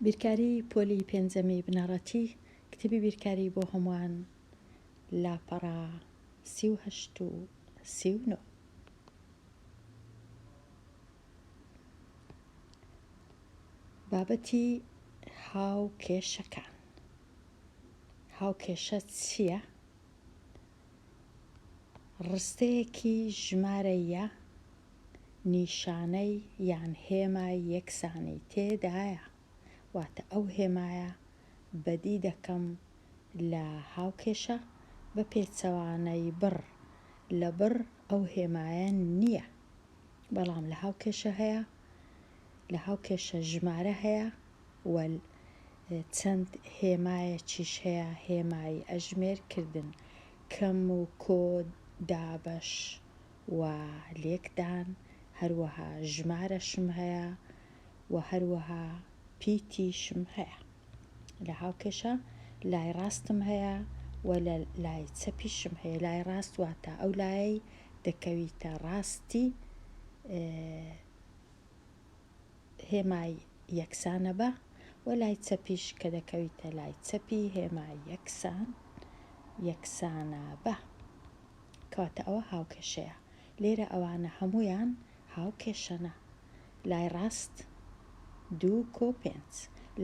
بیرکاری پۆلی پێنجەمی بنەڕەتی کتێبی بیرکاری بۆ هەمووان لاپەڕە 38 و 39. بابەتی هاوکێشەکان. هاوکێشە چییە؟ ڕستەیەکی ژمارەیە نیشانەی یان هێمای یەکسانی تێدایە، واتە ئەو هێمایە بەدی دەکەم لە هاوکێشە بە پێچەوانەی بڕ لە بڕ ئەو هێمایە نییە، بەڵام لە هاوکێشە هەیە، لە هاوکێشە ژمارە هەیە و چەند هێمایەکیش هەیە، هێمای ئەژمێرکردن، کەم و کۆ، دابەش و لێکدان، هەروەها ژمارەشم هەیە و هەروەها پیتیشم هەیە. لە هاوکێشە لای ڕاستم هەیە و لە لای چەپیشم هەیە. لای ڕاست واتە ئەو لایەی دەکەویتە ڕاستی هێمای یەکسانە بە، و لای چەپیش کە دەکەویتە لای چەپی هێمای یەکسانە بە، کەواتە ئەوە هاوکێشەیە. لێرە ئەوانە هەموویان هاوکێشەنە. لای ڕاست 2:5،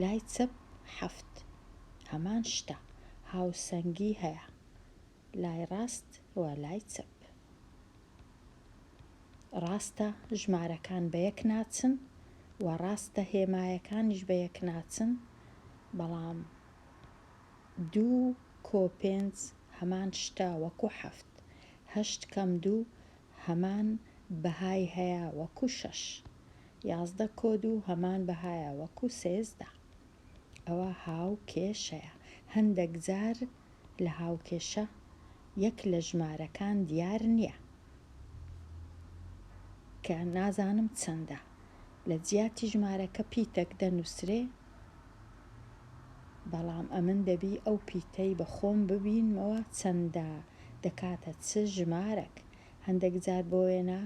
لای چەپ 7، هەمان شتە، هاوسەنگی هەیە لای ڕاست و لای چەپ. ڕاستە ژمارەکان بە یەک ناچن و ڕاستە هێمایەکانیش بە یەک ناچن، بەڵام 2:5 هەمان شتە وەکو 7، 8+2 هەمان بەهای هەیە وەکو 6، 11+2 هەمان بەهایە وەکو 13. ئەوە هاوکێشەیە. هەندێک جار لە هاوکێشە یەک لە ژمارەکان دیار نییە کە نازانم چەندە، لە جیاتی ژمارەکە پیتێک دەنووسرێ، بەڵام ئەمن دەبی ئەو پیتەی بە خۆم ببینمەوە چەندە، دەکاتە چ ژمارەک. هەندێک جار بۆ وێنە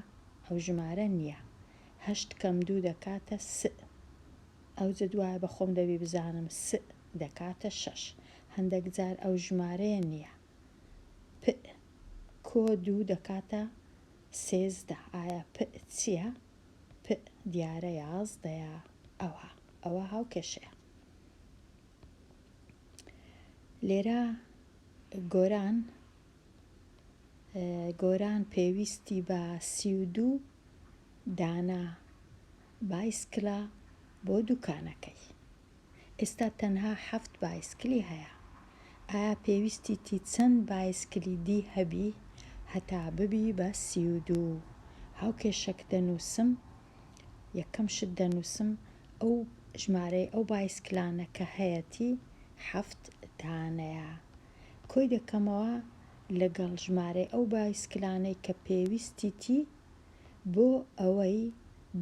ئەو ژمارە نییە، 8+2 دەکاتە 3، ئەو جە دوایە بە خۆم دەبی بزانم 3 دەکاتە 6. هەندێک جار ئەو ژمارەیە نییە، p+2 دەکاتە 13. ئایا p چییە؟ p دیارە 11. ئەوە هاوکێشەیە. لێرە گۆران پێویستی بە 32 دانە بایسکلە بۆ دوکانەکەی. ئێستا تەنها 7 بایسکلی هەیە. ئایا پێویستیتی چەند بایسکلی دی هەبی هەتا ببی بە 32؟ هاوکێشەک دەنووسم، یەکەم شت دەنووسم ئەو ژمارەی ئەو بایسکلانە کە هەیەتی 7 دانەیە. کۆی دەکەمەوە لەگەڵ ژمارەی ئەو بایسکلانەی کە پێویستیتی بۆ ئەوەی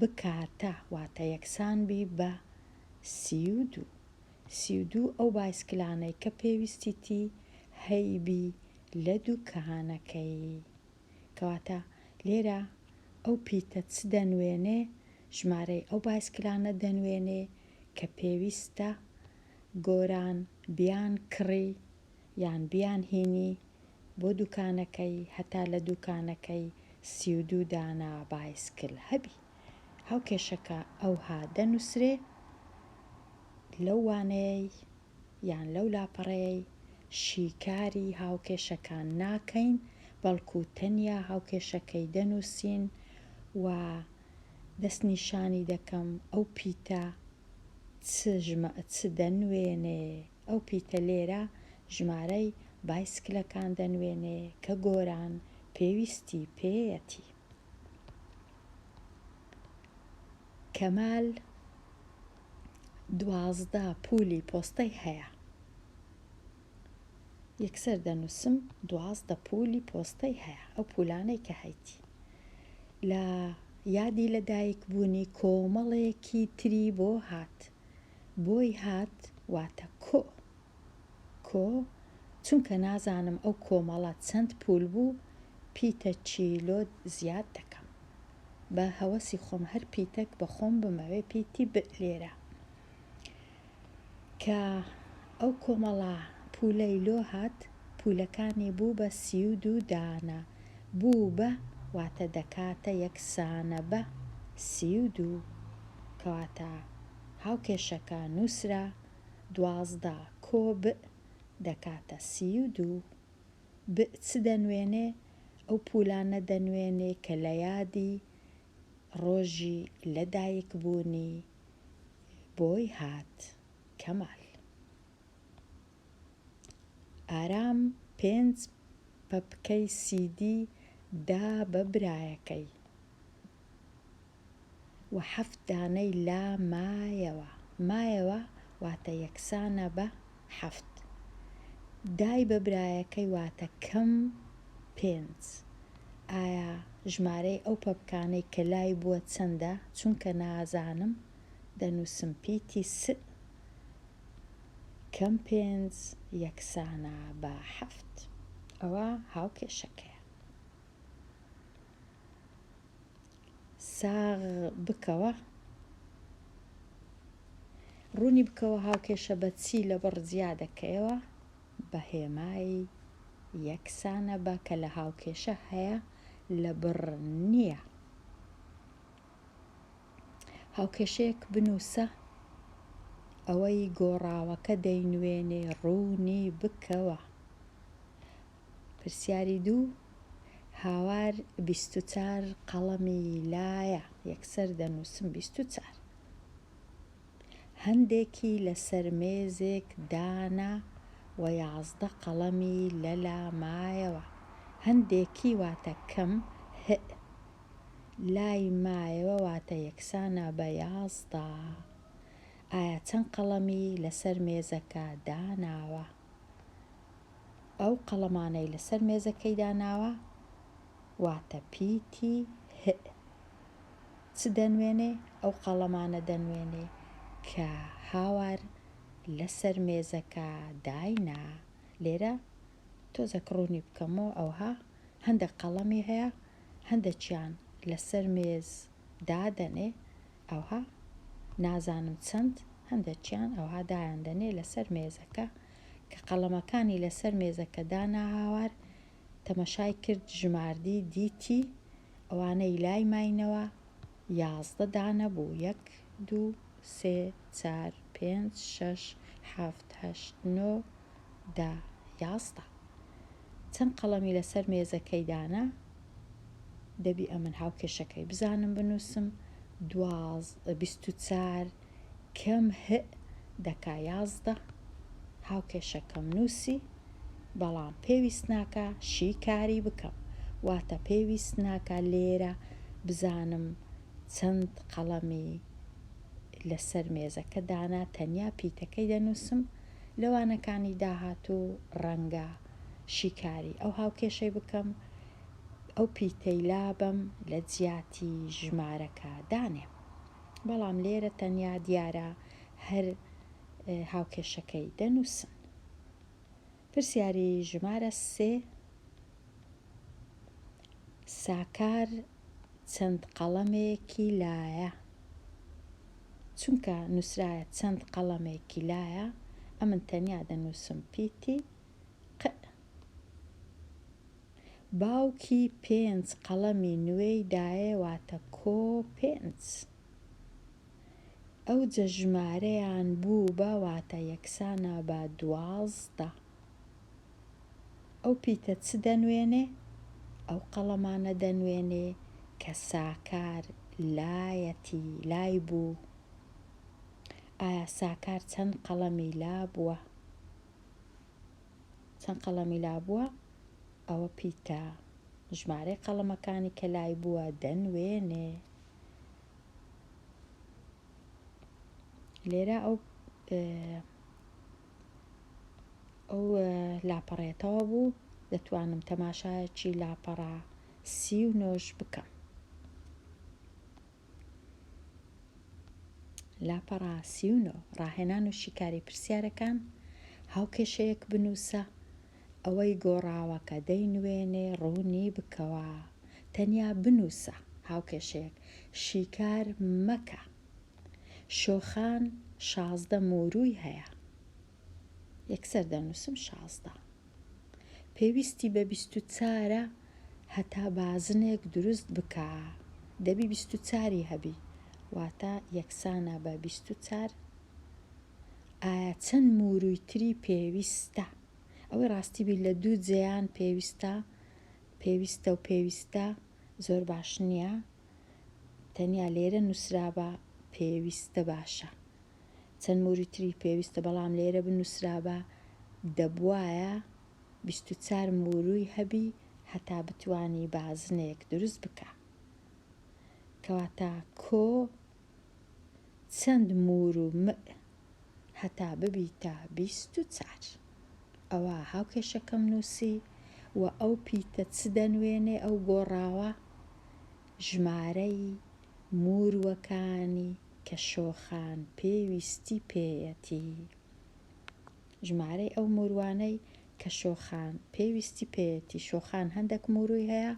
بکاتە، واتە یەکسان بی بە 32. 32 ئەو بایسکلانەی کە پێویستیتی هەیبی لە دوکانەکەی. کەواتە لێرە ئەو پیتە چ دەنوێنێ؟ ژمارەی ئەو بایسکلانە دەنوێنێ کە پێویستە گۆران بیان کڕی یان بیان هینی بۆ دوکانەکەی، هەتا لە دوکانەکەی 32 دانە بایسکل هەبی. هاوکێشەکە ئەوها دەنووسرێ لەو وانەیەی یان لەو لاپەڕەیەی شیکاری هاوکێشەکان ناکەین، بەڵکو تەنیا هاوکێشەکەی دەنووسین و دەستنیشانی دەکەم ئەو پیتە چ دەنوێنێ. ئەو پیتە لێرە ژمارەی بایسکلەکان دەنوێنێ کە گۆران پێویستی پێیەتی. کەمال 12 پولی پۆستەی هەیە. یەکسەر دەنووسم 12 پولی پۆستەی هەیە، ئەو پولانەی کە هەیتی. لە یادی لەدایک بوونی کۆمەڵێکی تری بۆ هات، بۆی هات واتە کۆ، چونکە نازانم ئەو کۆمەڵە چەند پول بوو، پیتە چیلۆ زیاد دەکەم. بە هەوەسی خۆم هەر پیتێک بە خۆم بمەوێ پیتی لێرە. کە ئەو کۆمەڵە پولەی لۆ هات پولەکانی بوو بە 32 دانە بوو بە واتە دەکاتە یەکسانە بە 32 کەواتە هاوکێشەکە نووسرا 12 کۆ ب دەکاتە 32 ب چ دەنوێنێ ئەو پولانە دەنوێنێ کە لە یادی ڕۆژی لەدایکبوونی بۆی هات کەمال ئارام 5 پەپکەی سیدی دا بە برایەکەی و 7 دانەی لا مایەوە واتە یەکسانە بە 7 دای بە برایەکەی واتە کەم 5 ئایا ژمارەی ئەو پەپکانەی کە لای بووە چەندە چونکە نازانم دەنووسم پیتی س کەم 5 یەکسانە بە 7 ئەوە هاوکێشەکەیە ساغ بکەوە ڕوونی بکەوە هاوکێشە بە چی لەبڕ زیادەکەیەوە بە هێمای یەکسانە بە کە لە هاوکێشە هەیە لە بڕ نییە هاوکێشەیەک بنووسە ئەوەی گۆڕاوەکە دەینوێنێ ڕوونی بکەوە پرسیاری 2 هاوار 24 قەڵەمی لایە یەکسەر دەنووسم 24 هەندێکی لەسەر مێزێک دانا و 11 قەڵەمی لەلا مایەوە هەندێکی واتە کەم لای مایەوە واتە یەکسانە بە 11 ئایا چەند قەڵەمی لەسەر مێزەکە داناوە ئەو قەڵەمانەی لەسەر مێزەکەی داناوە واتە پیتی چ دەنوێنێ ئەو قەڵەمانە دەنوێنێ کە هاوار لەسەر مێزەکە داینا لێرە تۆزێک ڕوونی بکەمەوە ئەوها هەندێک قەڵەمی هەیە هەندێکیان لەسەر مێز دادەنێ ئەوها نازانم چەند هەندێکیان ئەوها دایاندەنێ لەسەر مێزەکە کە قەڵەمەکانی لەسەر مێزەکە دانا هاوار تەمەشای کرد ژماردی دیتی ئەوانەی لای ماینەوە 11 دانە بوو 1 2 3 4 5 6 7 8 9 10 11 چەند قەڵەمی لەسەر مێزەکەی دانا دەبی ئەمن هاوکێشەکەی بزانم بنووسم 24 کەم دەکا 11 هاوکێشەکەم نووسی بەڵام پێویست ناکە شیکاری بکەم واتە پێویست ناکە لێرە بزانم چەند قەڵەمی لەسەر مێزەکە دانا تەنیا پیتەکەی دەنووسم لەوانەکانی داهاتوو ڕەنگە شیکاری ئەو هاوکێشەی بکەم ئەو پیتەی لابم لە جیاتی ژمارەکە دانێ بەڵام لێرە تەنیا دیارە هەر هاوکێشەکەی دەنووسن پرسیاری ژمارە 3 ساکار چەند قەڵەمێکی لایە چونکە نووسرایە چەند قەڵەمێکی لایە ئەمن تەنیا دەنووسم پیتی باوکی 5 قەڵەمی نوێی دایە واتە کۆ 5 ئەو جە ژمارەیان بوو بە واتە یەکسانە بە 12 ئەو پیتە چ دەنوێنێ ئەو قەڵەمانە دەنوێنێ کە ساکار لایەتی لای بوو ئایا ساکار چەند قەڵەمی لا بووە چەند قەڵەمی لا بووە ئەوە پیتە ژمارەی قەڵەمەکانی کە لای بووە دەنوێنێ لێرە ئەو لاپەڕێتەوە بوو دەتوانم تەماشایەکی لاپەڕە 39 بکەم لاپەڕە 39 ڕاهێنان و شیکاری پرسیارەکان هاوکێشەیەک بنووسە ئەوەی گۆڕاوەکە دەینوێنێ ڕوونی بکەوە تەنیا بنووسە هاوکێشەیەک شیکار مەکە شۆخان 16 موروی هەیە یەکسەر دەنووسم 16. پێویستی بە 24 هەتا بازنێک دروست بکە. دەبی 24 هەبی، واتە یەکسانە بە 24. ئایا چەند موروی تری پێویستە؟ ئەوەی ڕاستی بی لە دوو جێیان پێویستە زۆر باش نییە، تەنیا لێرە نووسرا بە پێویستە باشە. چەند موروی تری پێویستە، بەڵام لێرە بنووسرا بە دەبوایە 24 موروی هەبی هەتا بتوانی بازنێک دروست بکە. کەواتە کۆ چەند موورو هەتا ببیتە 24. ئەوە هاوکێشەکەم نووسی و ئەو پیتە چ دەنوێنێ؟ ئەو گۆڕاوە ژمارەی موروەکانی کە شۆخان پێویستی پێیەتی. ژمارەی ئەو موروانەی کە شۆخان پێویستی پێیەتی. شۆخان هەندێک موروی هەیە،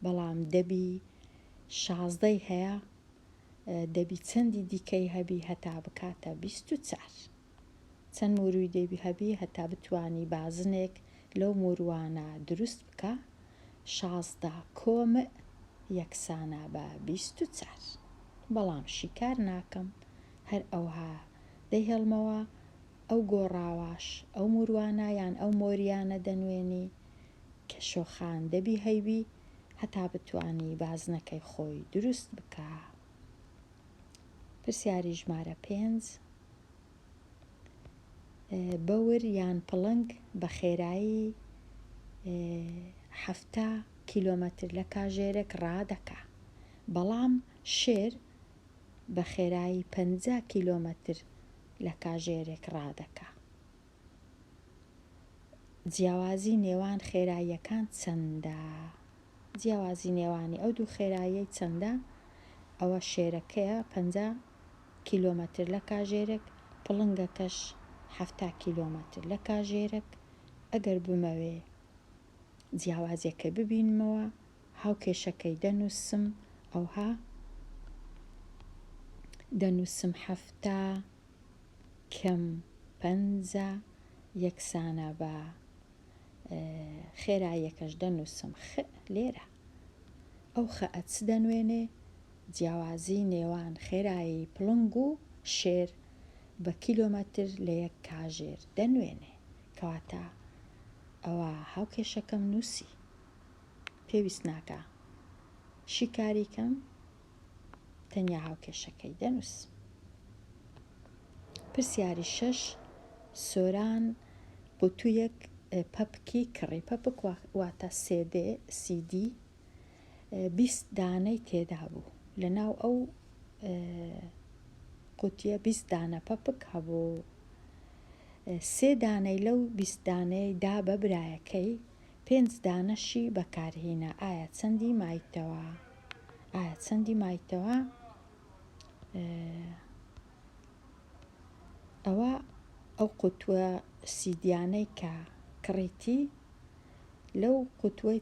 بەڵام دەبی 16 هەیە، دەبی چەندی دیکەی هەبی هەتا بکاتە 24. چەند موروی دەبی هەبی هەتا بتوانی بازنێک لەو موروانە دروست بکە. 16 کۆمە یەکسانە بە 24. بەڵام شیکار ناکەم، هەر ئەوها دەیهێڵمەوە ئەو گۆڕاواش ئەو موروانە یان ئەو مۆریانە دەنوێنی کە شۆخان دەبی هەیبی هەتا بتوانی بازنەکەی خۆی دروست بکە. پرسیاری ژمارە 5. بەور یان پڵنگ بە خێرایی 70 کیلۆمەتر لە کاژێرێک ڕادەکا، بەڵام شێر بە خێرایی 50 کیلۆمەتر لە کاژێرێک ڕادەکا. جیاوازی نێوان خێراییەکان چەندە؟ جیاوازی نێوانی ئەو دوو خێراییەی چەندە؟ ئەوە شێرەکەیە 50 کیلۆمەتر لە کاژێرێک، پڵنگەکەش 70 کیلۆمەتر لە کاژێرێک. ئەگەر بمەوێ جیاوازیەکە ببینمەوە، هاوکێشەکەی دەنووسم، ئەوها دەنووسم 70 کەم 50 یەکسانە بە خێراییەکەش دەنووسم لێرە. ئەو خەئە چ دەنوێنێ؟ جیاوازی نێوان خێرایی پڵنگ و شێر بە کیلۆمەتر لە یەک کاژێر دەنوێنێ. کەواتە ئەوە هاوکێشەکەم نووسی، پێویست ناکە شیکاریکەم، تەنیا هاوکێشەکەی دەنووسم. پرسیاری 6. سۆران قوتوویەک پەپکی کڕی. پەپک واتە CD 20 دانەی تێدا بوو. لە ناو ئەو قوتیە 20 دانە پەپک هەبوو. 3 دانەی لەو 20 دانەی دا بە برایەکەی، 5 دانەشی بەکارهێنا. ئایا چەندی مایتەوە؟ ئەوە ئەو قوتووە سیدیانەی کە کڕیتی لەو قوتوەی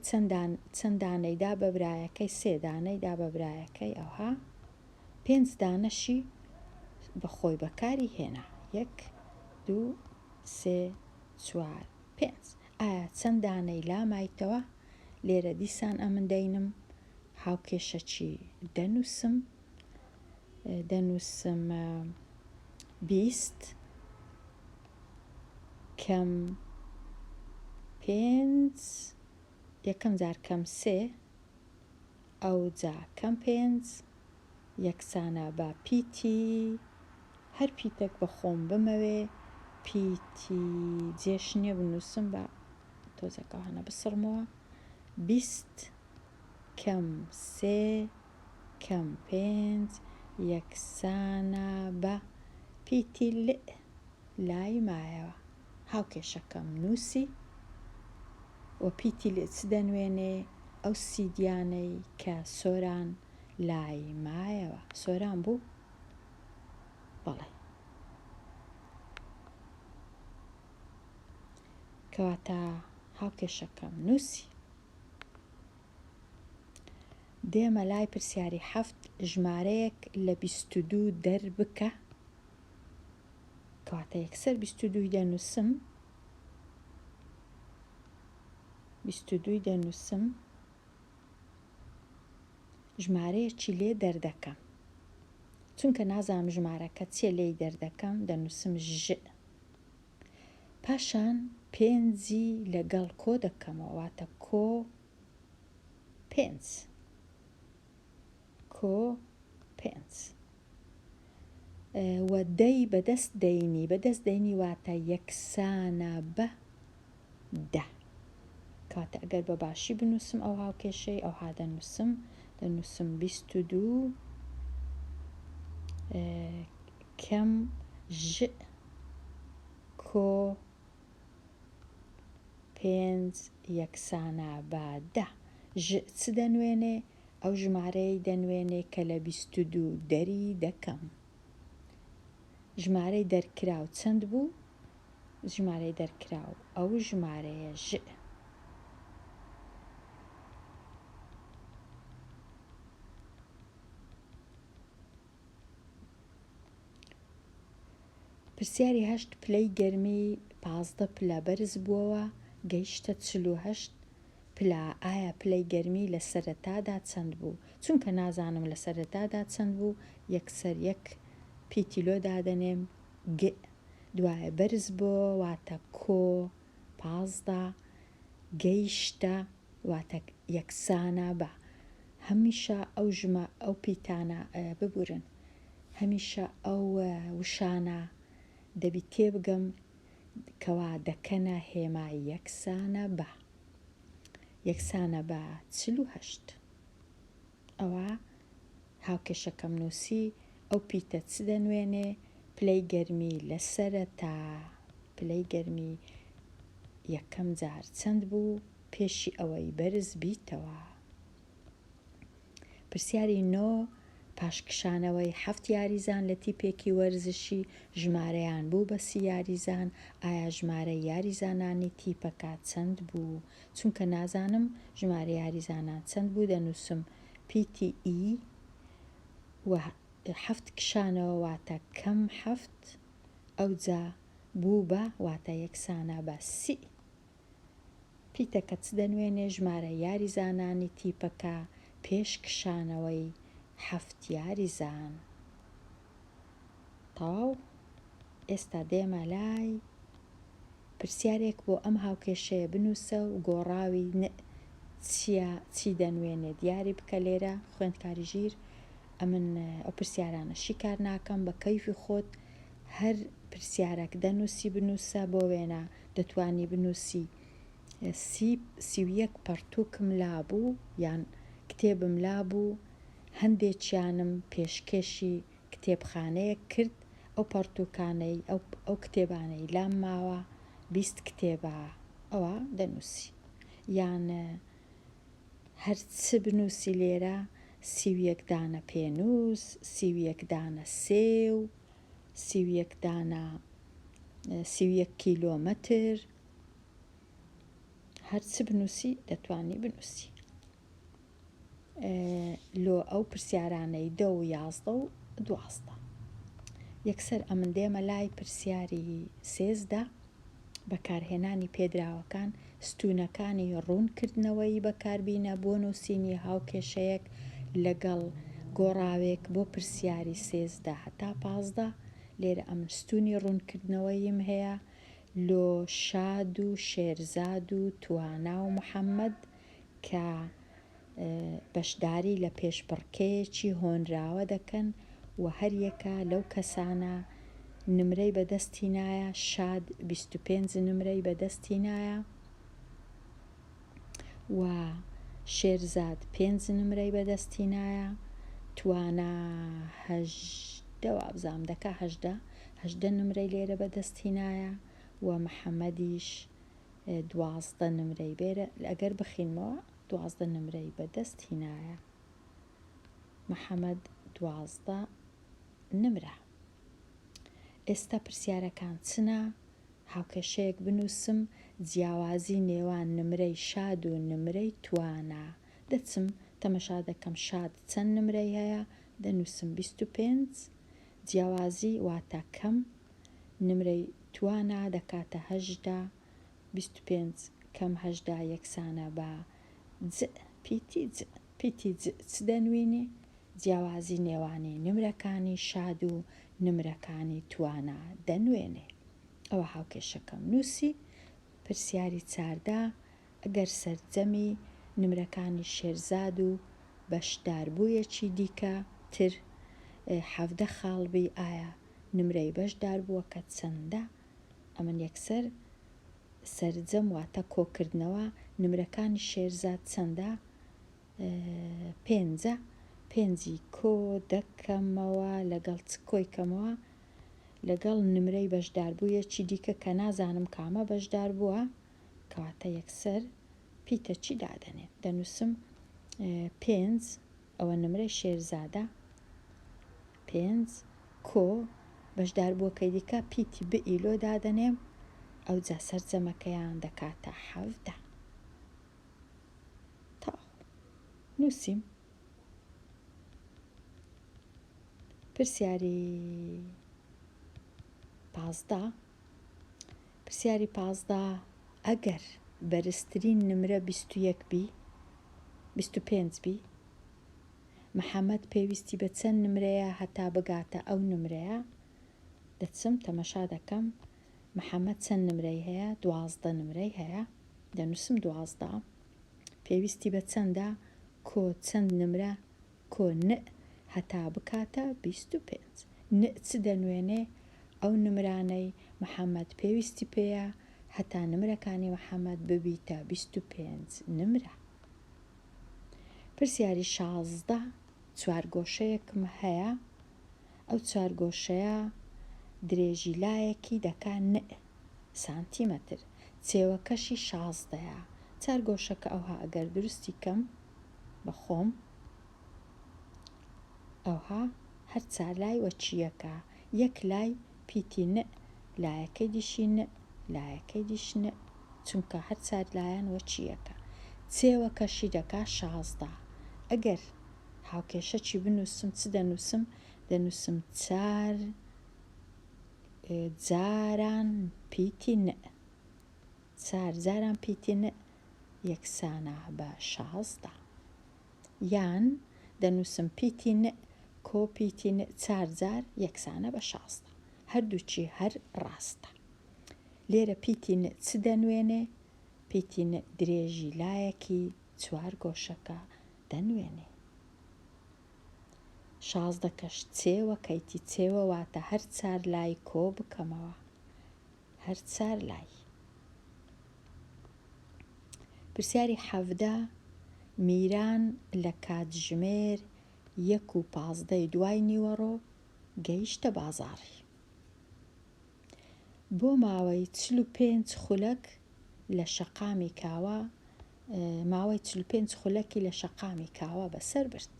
چەند دانەی دا بە برایەکەی، 3 دانەی دا بە برایەکەی، ئەوها 5 دانەشی بەخۆی بەکاری هێنا. 1 2 3 4 5. ئایا چەند دانەی لامایتەوە؟ لێرە دیسان ئەمن دەینم هاوکێشەکی دەنووسم 20 کەم 5 یەکەم جار کەم 3 ئەو جا کەم 5 یەکسانە بە پیتی، هەر پیتێک بە خۆم بمەوێ، پیتی جێشنێ بنووسم بە تۆزەکەوانە بسڕمەوە. 20 کەم 3 کەم 5 یەکسانە بە پیتی لای مایەوە. هاوکێشەکەم نووسی و پیتی لێ چ دەنوێنێ؟ ئەو سیدیانەی کە سۆران لای مایەوە. سۆران بوو؟ بەڵێ. کەواتە هاوکێشەکەم نووسی. دێمە لای پرسیاری 7. ژمارەیەک لە 22 دەربکە. کەواتە یەکسەر 22 دەنووسم، 22 دەنووسم، ژمارەیەکی لێ دەردەکەم، چونکە نازانم ژمارەکە چیە لێی دەردەکەم دەنووسم ژ. پاشان 5 لەگەڵ کۆ دەکەمەوە، واتە کۆ 5 کۆ 5 و دەی بەدەست دەینی واتە یەکسانە بە 10. کاتە ئەگەر بە باشی بنووسم ئەو هاوکێشەی ئەوها دەنووسم 22 کەم ژ کۆ 5 یەکسانە بە 10. ژ چ دەنوێنێ؟ ئەو ژمارەی دەنوێنێ کە لە 22 دەری دەکەم. ژمارەی دەرکراو چەند بوو؟ ژمارەی دەرکراو ئەو ژمارەیە ژ. پرسیاری 8 پلەی گەرمی 15 پلە بەرز بووەوە گەیشتە 48 پلە. ئایا پلەی گەرمی لە سەرەتادا چەند بوو؟ چونکە نازانم لە سەرەتادا چەند بوو، یەکسەر یەک پیتیلۆ دادەنێم گ. دوایە بەرز بووە واتە کۆ 15 گەیشتە واتە یەکسانە بە. هەمیشە ئەو پیتانە ببورن، هەمیشە ئەو وشانە دەبی تێبگەم کەوا دەکەنە هێمای یەکسانە بە. یەکسانە بە 48. ئەوە هاوکێشەکەم نووسی. ئەو پیتە چ دەنوێنێ؟ پلەی گەرمی لە سەرەتا، پلەی گەرمی یەکەم جار چەند بوو پێشی ئەوەی بەرز بیتەوە. پرسیاری 9 پاشکشانەوەی 7 یاریزان لە تیپێکی وەرزشی ژمارەیان بوو بە 30 یاریزان. ئایا ژمارە یاریزانانی تیپەکە چەند بوو؟ چونکە نازانم ژمارە یاریزانان چەند بوو دەنووسم پیتی ئی و 7 کشانەوە واتە کەم 7 ئەوجا بوو بە واتە یەکسانە بە 30. پیتەکە چ دەنوێنێ؟ ژمارە یاریزانانی تیپەکە پێش کشانەوەی 7 یاریزان. تەواو. ئێستا دێمە لای پرسیارێک بۆ ئەم هاوکێشەیە بنووسە و گۆڕاوی چی دەنوێنێ دیاری بکە. لێرە خوێندکاری ژیر ئەمن ئەو پرسیارانە شیکار ناکەم، بە کەیفی خۆت هەر پرسیارێک دەنووسی بنووسە بۆ وێنە دەتوانی بنووسی 31 پەرتووکم لابوو یان کتێبم لابوو، هەندێکیانم پێشکەشی کتێبخانەیە کرد، ئەو پەرتووکانەی ئەو کتێبانەی لام ماوە 20 کتێبە ئەوە دەنووسی. یان هەرچ بنووسی لێرە 31 دانە پێنووس، 31 دانە سێو، 31 دانە 31 کیلۆمەتر، هەرچ بنووسی دەتوانی بنووسی. لۆ ئەو پرسیارانەی 10 و 11 و 12. یەکسەر ئەمن دێمە لای پرسیاری 13 بەکارهێنانی پێدراوەکان ستونەکانی ڕوونکردنەوەی بەکاربینە بۆ نووسینی هاوکێشەیەک لەگەڵ گۆڕاوێک بۆ پرسیاری 13 هەتا 15. لێرە ئەمن ستونی ڕوونکردنەوەیم هەیە لۆ شاد و شێرزاد و توانا و محەممەد کە بەشداری لە پێشبڕکەیەکی هۆنراوە دەکەن و هەریەکە لەو کەسانە نمرەی بەدەستی نایە. شاد 25 نمرەی بەدەستی نایە و شێرزاد 5 نمرەی بەدەستی نایە. توانا 18 وابزام دەکا 18 نمرەی لێرە بەدەستی نایە و محەممەدیش 12 نمرەی بێرە ئەگەر بخینمەوە 12 نمرەی بەدەستی نایە. محەممەد 12 نمرە. ئێستا پرسیارەکان چنە؟ هاوکێشەیەک بنووسم جیاوازی نێوان نمرەی شاد و نمرەی توانا. دەچم تەمەشا دەکەم شاد چەند نمرەی هەیە، دەنووسم 25 جیاوازی واتە کەم، نمرەی توانا دەکاتە 18، 25 کەم هەژدا یەکسانە بە پیتی چ دەنوێنێ؟ جیاوازی نێوانی نمرەکانی شاد و نمرەکانی توانە دەنوێنێ. ئەوە هاوکێشەکەم نووسی. پرسیاری 14 ئەگەر سەرجەمی نمرەکانی شێرزاد و بەشداربوویەکی دیکە تر 17 خاڵبی ئایا نمرەی بەشداربووەکە چەندە؟ ئەمن یەکسەر سەرجەم واتە کۆکردنەوە نمرەکانی شێرزاد چەندە؟ 5. 5 کۆ دەکەمەوە لەگەڵ چ کۆی کەمەوە لەگەڵ نمرەی بەشداربوویەکی دیکە کە نازانم کامە بەشدار بووە، کەواتە یەکسەر پیتە چی دادەنێ؟ دەنووسم 5 ئەوە نمرەی شێرزادە، 5 کۆ بەشداربووەکەی دیکە پیتی بئیلۆ دادەنێم، ئەو جا سەرجەمەکەیان دەکاتە 17. نووسیم. پرسیاری 15 ئەگەر بەرزترین نمرە 21 بی 25 بی، محەممەد پێویستی بە چەند نمرەیە هەتا بگاتە ئەو نمرەیە؟ دەچم تەمەشا دەکەم محەممەد چەند نمرەی هەیە؟ 12 نمرەی هەیە. دەنووسم 12 پێویستی بە چەندە؟ کۆ چەند نمرە؟ کۆ نە هەتا بکاتە 25. نە چ دەنوێنێ؟ ئەو نمرانەی محەممەد پێویستی پێیە هەتا نمرەکانی محەممەد ببیتە 25 نمرە. پرسیاری 16 چوارگۆشەیەکم هەیە، ئەو چوارگۆشەیە درێژی لایەکی دەکا 9 سانتیمەتر، چێوەکەشی 16ە. چارگۆشەکە ئەوها ئەگەر دروستی کەم بە خۆم ئەوها هەر چار لای وەچیەکە، یەک لای پیتی 9 لایەکەی دیشی 9 لایەکەی دیش 9 چونکە هەر چار لایەن وەچیەکە، چێوەکەشی دەکا 16. ئەگەر هاوکێشەکی بنووسم چ دەنووسم؟ دەنووسم 4 جاران پیتی 9، 4 جاران پیتی 9 یەکسانە بە 16. یان دەنووسم پیتی 9 کۆ پیتی 9 4 جار یەکسانە بە 16. هەردووچی هەر ڕاستە. لێرە پیتی 9 چ دەنوێنێ؟ پیتی 9 درێژی لایەکی چوارگۆشەکە دەنوێنێ. 16 کەش چێوەکەیتی، چێوە واتە هەر چار لای کۆ بکەمەوە، هەر چار لای. پرسیاری 17 میران لە کاتژمێر 1:15 دوای نیوەڕۆ گەیشتە بازاڕی. بۆ ماوەی 45 خولەک لە شەقامی کاوە، ماوەی 45 خولەکی لە شەقامی کاوە بەسەر برد.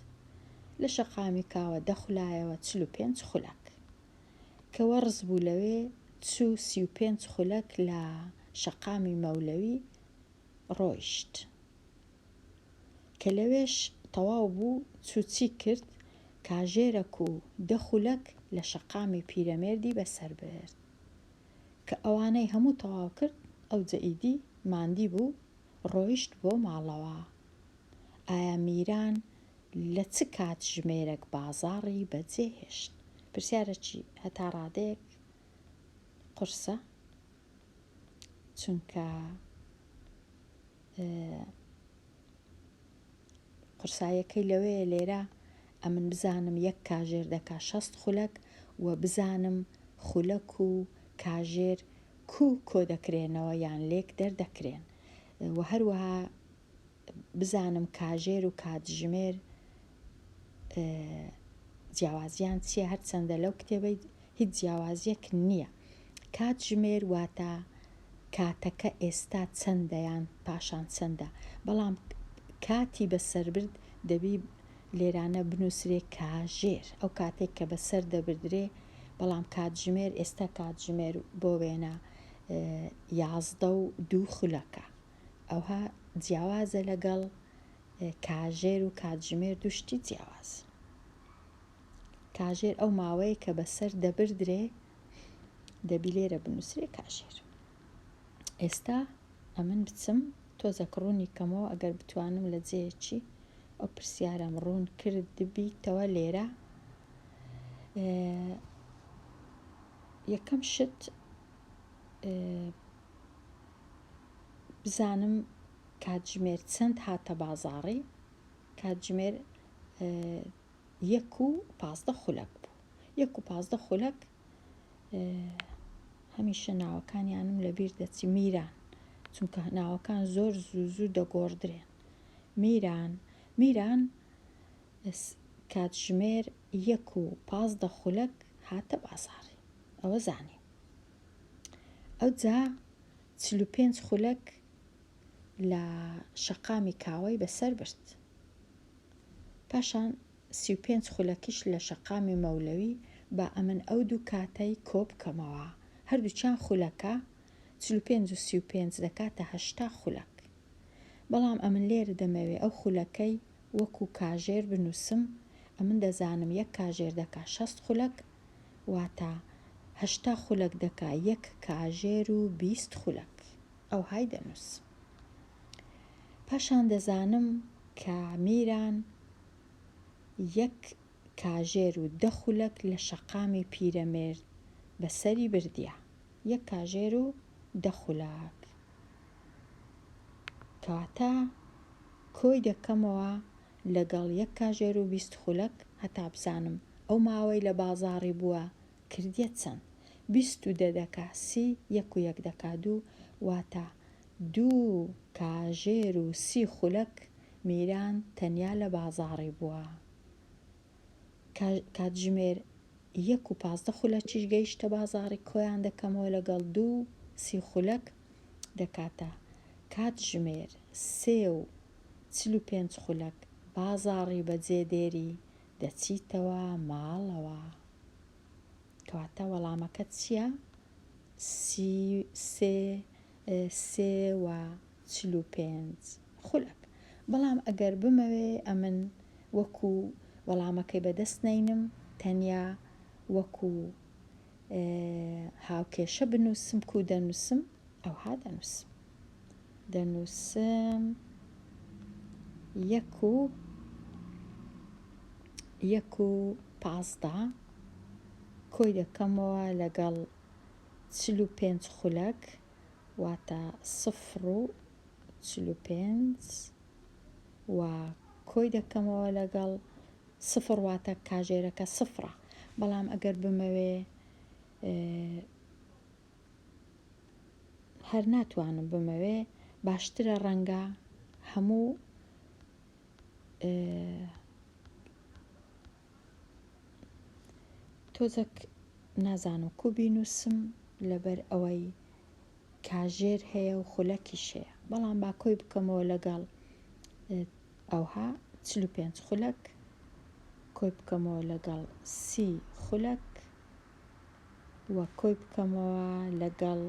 لە شەقامی کاوە دەخولایەوە 45 خولەک، کە وەڕز بوو لەوێ 35 خولەک لە شەقامی مەولەوی ڕۆیشت، کە لەوێش تەواو بوو چی کرد؟ کاژێرەک و 10 خولەک لە شەقامی پیرەمێردی بەسەر برد، کە ئەوانەی هەموو تەواو کرد ئەو جەئیدی ماندی بوو ڕۆیشت بۆ ماڵەوە. ئایا میران لە چ کاتژمێرێک بازاڕی بەجێهێشت؟ پرسیارەکی هەتا ڕادەیەک قورسە، چونکە قورسایەکەی لەوەیە لێرە ئەمن بزانم یەک کاژێر دەکا 60 خولەک و بزانم خولەک و کاژێر کۆ دەکرێنەوە یان لێک دەردەکرێن، و هەروەها بزانم کاژێر و کاتژمێر جیاوازیان چییە. هەرچەندە لەو کتێبەی هیچ جیاوازیەک نییە. کاتژمێر واتە کاتەکە ئێستا چەندە یان پاشان چەندە، بەڵام کاتی بەسەر برد دەبی لێرانە بنووسرێ کاژێر، ئەو کاتێک کە بەسەر دەبردرێ، بەڵام کاتژمێر ئێستا کاتژمێر بۆ وێنە 11:02 خولەکە، ئەوها جیاوازە لەگەڵ کاژێر و کاتژمێر دوشتی جیاواز. کاژێر ئەو ماوەیە کە بەسەر دەبردرێ دەبی لێرە بنووسرێ کاژێر. ئێستا ئەمن بچم تۆزە ڕوونی کەمەوە ئەگەر بتوانم لە جێیەکی ئەو پرسیارم ڕوون کرد بیتەوە لێرە. یەکەم شت بزانم کاتژمێر چەند هاتە بازاڕی. کاتژمێر 1:15 خولەک بوو. 1:15 خولەک هەمیشە ناوەکانیانم لەبیر دەچی. میران، چونکە ناوەکان زۆر زوو دەگۆڕدرێن. میران کاتژمێر 1:15 خولەک هاتە بازاڕی، ئەوە زانی. ئەو جا 45 خولەک لە شەقامی کاوەی بەسەر برد، پاشان 35 خولەکیش لە شەقامی مەولەوی. با ئەمن ئەو دوو کاتەی کۆبکەمەوە، هەردووچیان خولەکە 45 و 35 دەکاتە 80 خولەک. بەڵام ئەمن لێرە دەمەوێت ئەو خولەکەی وەکو کاژێر بنووسم. ئەمن دەزانم یەک کاژێر دەکا 60 خولەک، واتە 80 خولەک دەکا یەک کاژێر و 20 خولەک. ئەو های دەنووسم. پاشان دەزانم کە میران یەک کاژێر و 10 خولەک لە شەقامی پیرەمێرد بەسەری بردیە. یەک کاژێر و 10 خولەک کەواتە کۆی دەکەمەوە لەگەڵ یەک کاژێر و 20 خولەک هەتا بزانم ئەو ماوەی لە بازاڕی بووە کردیە چەند. 20 و 10 دەکا 30، 1 و 1 دەکا 2، واتە 2 کاژێر و 30 خولەک میران تەنیا لە بازاڕی بووە. کاتژمێر 1:15 خولەکیش گەیشتە بازاڕی، کۆیان دەکەمەوە لەگەڵ 2 30 خولەک دەکاتە کاتژمێر 3:45 خولەک. بازاڕی بەجێ دێری دەچیتەوە ماڵەوە. کەواتە وەڵامەکە چییە؟ 3:45 خولەک. بەڵام ئەگەر بمەوێ ئەمن وەکو وەڵامەکەی بەدەست نەینم، تەنیا وەکو هاوکێشە بنووسم و دەنووسم، ئەوها دەنووسم 1:15 کۆی دەکەمەوە لەگەڵ 45 خولەک، واتە 0:45 و کۆی دەکەمەوە لەگەڵ 0 واتە کاژێرەکە 0. بەڵام ئەگەر بمەوێ هەر ناتوانم بمەوێ، باشترە ڕەنگە هەموو تۆزێک نازانم کو بینووسم لەبەر ئەوەی کاژێر هەیە و خولەکیش هەیە. بەڵام با کۆی بکەمەوە لەگەڵ ئەوها 45 خولەک، کۆی بکەمەوە لەگەڵ 30 خولەک، وە کۆی بکەمەوە لەگەڵ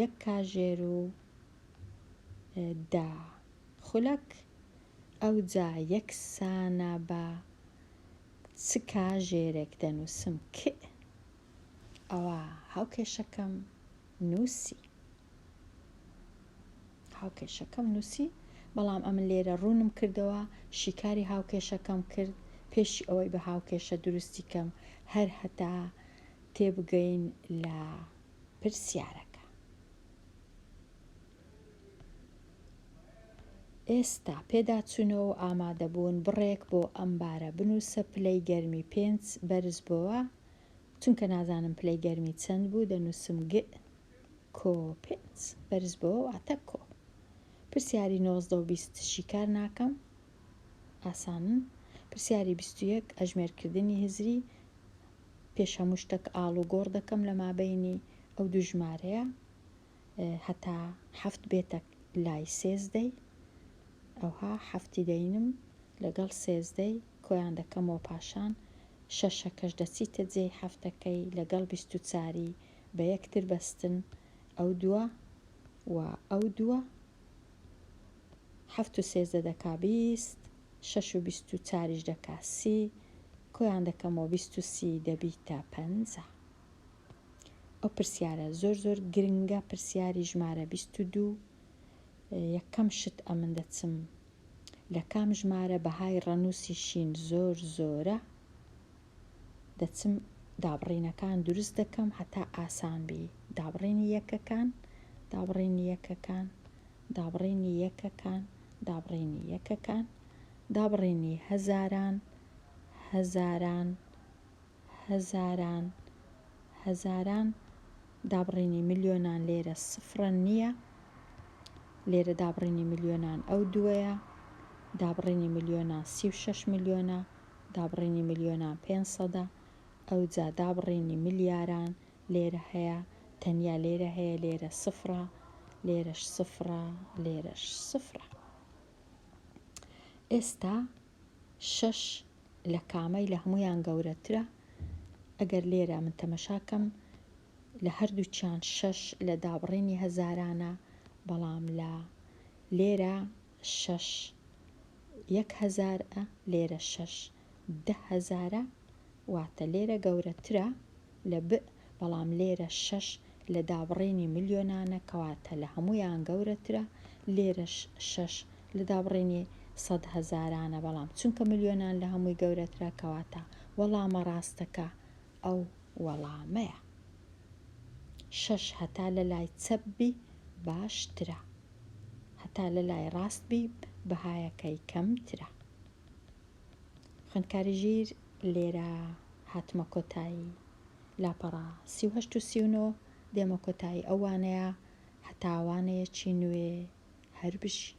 1 کاژێر و 10 خولەک. ئەو جا یەکسانە بە چ کاژێرێک دەنووسم کە ئەوە هاوکێشەکەم نووسی. بەڵام ئەمن لێرە ڕوونم کردەوە شیکاری هاوکێشەکەم کرد پێشی ئەوەی بە هاوکێشە دروستی کەم، هەر هەتا تێبگەین لە پرسیارەکە. ئێستا پێداچوونەوە و ئامادەبوون بڕێک بۆ ئەمبارە بنووسە پلەی گەرمی 5 بەرز بۆەوە. چونکە نازانم پلەی گەرمی چەند بوو، دەنووسم کۆ 5 بەرز بۆەوە واتە کۆ. پرسیاری 19 و 20 شیکار ناکەم، ئاسانن. پرسیاری 21 ئەژمێرکردنی هزری. پێش هەموو شتێک ئاڵ و گۆڕ دەکەم لە مابەینی ئەو دوو ژمارەیە هەتا 7 بێتە لای 13. ئەوها 7 دەینم لەگەڵ 13 کۆیان دەکەمەوە، پاشان 6ەکەش دەچیتە جێی 7ەکەی لەگەڵ 24 بە یەکتر بەستن. ئەو دووە و ئەو دووە 7 و 13 دەکا 20، 6 و 24 دەکا 30، کۆیان دەکەمەوە 23 دەبیتە 50. ئەو پرسیارە زۆر گرنگە، پرسیاری ژمارە 22. یەکەم شت ئەمن دەچم لە کام ژمارە بەهای ڕەنووسی شین زۆرە، دەچم دابڕینەکان دروست دەکەم هەتا ئاسان بی. دابڕینی یەکەکان، دابڕینی یەکەکان، دابڕینی یەکەکان، دابڕینی یەکەکان، دابڕینی هەزاران، هەزاران، هەزاران، هەزاران، دابڕینی ملیۆنان. لێرە سفرە نییە، لێرە دابڕینی ملیۆنان ئەو دووەیە، دابڕینی ملیۆنان 36 ملیۆنە، دابڕینی ملیۆنان 500، ئەو جا دابڕینی ملیاران لێرە هەیە، تەنیا لێرە هەیە، لێرە سفرە، لێرەش سفرە، لێرەش سفرە. ئێستا 6 لە کامەی لە هەمویان گەورەترە؟ ئەگەر لێرە من تەمەشاکەم لە هەردووچیان 6 لە دابڕینی هەزارانە، بەڵام لە لێرە 6 1000، لێرە 6 10,000، واتە لێرە گەورەترە لە بەڵام لێرە 6 لە دابڕینی ملیۆنانە کەواتە لە هەمویان گەورەترە، لێرەش 6 لە دابڕینی 100,000، بەڵام چونکە ملیۆنان لە هەمووی گەورەترە کەواتە وەڵامە ڕاستەکە ئەو وەڵامەیە. 6 هەتا لە لای چەپبی باشترە، هەتا لە لای ڕاستبی بەهایەکەی کەمترە. خوێندکاری ژیر لێرە هاتمە کۆتایی لاپەڕە 38 و 39 دێمە کۆتایی ئەوانەیە هەتاوانەیەکی نوێ هەر بژی.